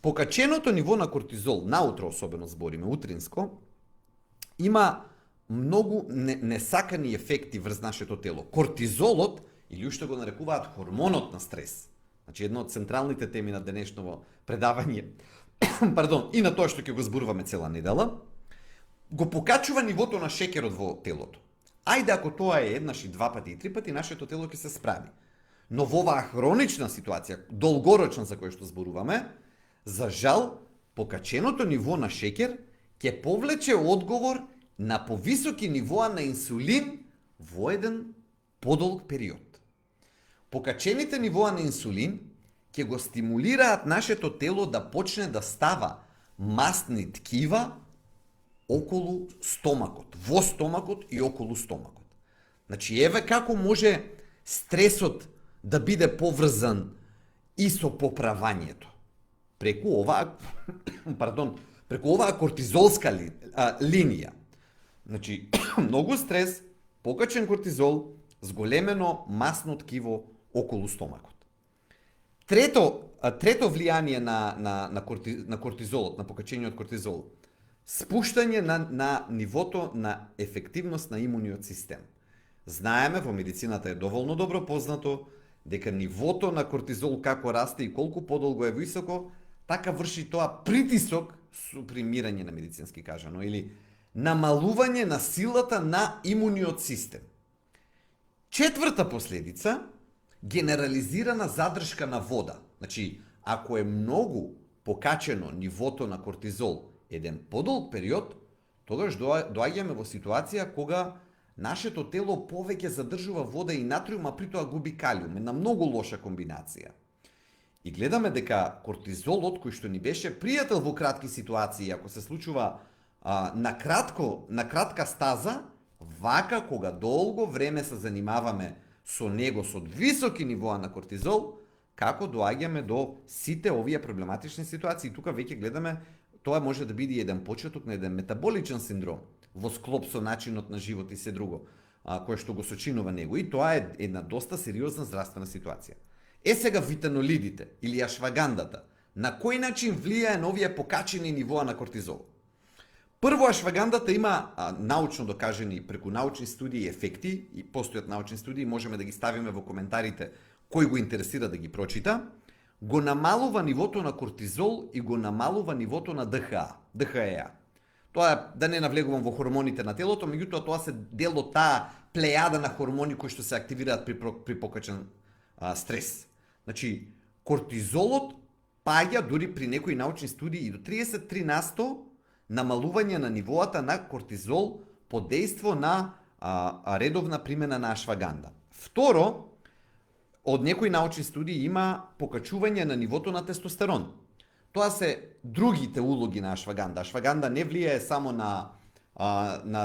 Покаченото ниво на кортизол, наутро особено збориме, утринско, има многу несакани ефекти врз нашето тело. Кортизолот, или уште го нарекуваат хормонот на стрес, значи едно од централните теми на денешното предавање, пардон, и на тоа што ќе го зборуваме цела недела, го покачува нивото на шеќерот во телото. Ајде ако тоа е еднаш и два пати и три пати, нашето тело ќе се справи. Но во оваа хронична ситуација, долгорочна за која што зборуваме, за жал, покаченото ниво на шеќер ќе повлече одговор на повисоки нивоа на инсулин во еден подолг период. Покачените нивоа на инсулин ќе го стимулираат нашето тело да почне да става масни ткива околу стомакот, во стомакот и околу стомакот. Значи, еве како може стресот да биде поврзан и со поправањето. Преку оваа кортизолска линија. Значи, многу стрес, покачен кортизол, зголемено масно ткиво околу стомакот. Трето влијание на кортизолот, на покачениот кортизол, спуштање на нивото на ефективност на имуниот систем. Знаеме, во медицината е доволно добро познато, дека нивото на кортизол како расте и колку подолго е високо, така врши тоа притисок, супримирање на медицински кажано, или намалување на силата на имуниот систем. Четврта последица, генерализирана задршка на вода. Значи, ако е многу покачено нивото на кортизол еден подолг период, тогаш доаѓаме во ситуација кога нашето тело повеќе задржува вода и натриум, а при тоа губи калиум. Една многу лоша комбинација. И гледаме дека кортизолот, кој што ни беше пријател во кратки ситуации, ако се случува на кратка стаза, вака кога долго време се занимаваме со него, со високи нивоа на кортизол, како доаѓаме до сите овие проблематични ситуации. Тука веќе гледаме, тоа може да биде еден почеток на еден метаболичен синдром во склоп со начинот на живот и се друго, кое што го сочинува него. И тоа е една доста сериозна здравствена ситуација. Сега витанолидите или ашвагандата, на кој начин влијае на овие покачени нивоа на кортизол? Прво, ашвагандата има научно докажени преку научни студии ефекти, и постојат научни студии, можеме да ги ставиме во коментарите кој го интересира да ги прочита, го намалува нивото на кортизол и го намалува нивото на ДХЕА. Тоа да не навлегувам во хормоните на телото, меѓутоа тоа се дел од таа плејада на хормони кои што се активираат при покачен стрес. Значи, кортизолот паѓа дури при некои научни студии и до 33% намалување на нивоата на кортизол под дејство на редовна примена на ашваганда. Второ, од некои научни студии има покачување на нивото на тестостерон. Тоа се другите улоги на ашваганда. Ашваганда не влијае само на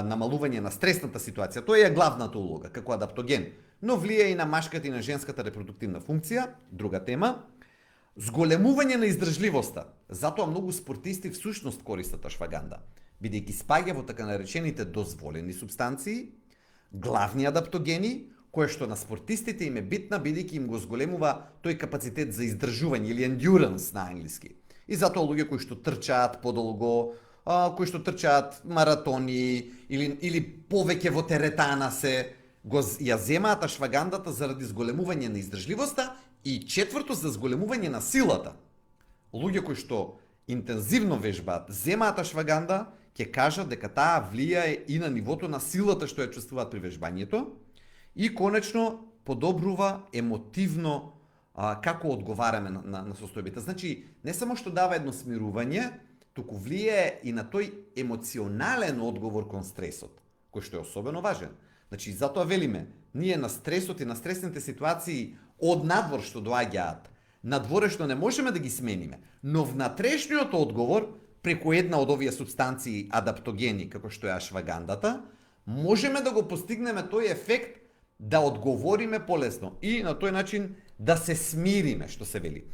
намалување на стресната ситуација. Тоа е главната улога, како адаптоген. Но влијае и на машката и на женската репродуктивна функција, друга тема. Зголемување на издржливоста. Затоа многу спортисти всушност користат ашваганда, бидејќи спаѓа во така наречените дозволени субстанции, главни адаптогени, кое што на спортистите им е битна, бидејќи им го зголемува тој капацитет за издржување или endurance на англиски. И затоа луѓе кои што трчаат подолго, кои што трчаат маратони или повеќе во теретана ја земаат ашвагандата заради зголемување на издржливоста. И четврто, за зголемување на силата. Луѓе кои што интензивно вежбаат, земаат ашваганда, ќе кажат дека таа влијае и на нивото на силата што ја чувствуваат при вежбањето и конечно подобрува емотивно како одговараме на состојбите. Значи, не само што дава едно смирување, туку влијае и на тој емоционален одговор кон стресот, кој што е особено важен. Значи, затоа велиме, ние на стресот и на стресните ситуации од надвор што доаѓаат, надворешно не можеме да ги смениме, но внатрешниот одговор, преку една од овие субстанции адаптогени, како што е ашвагандата, можеме да го постигнеме тој ефект да одговориме полесно и на тој начин да се смириме, што се вели.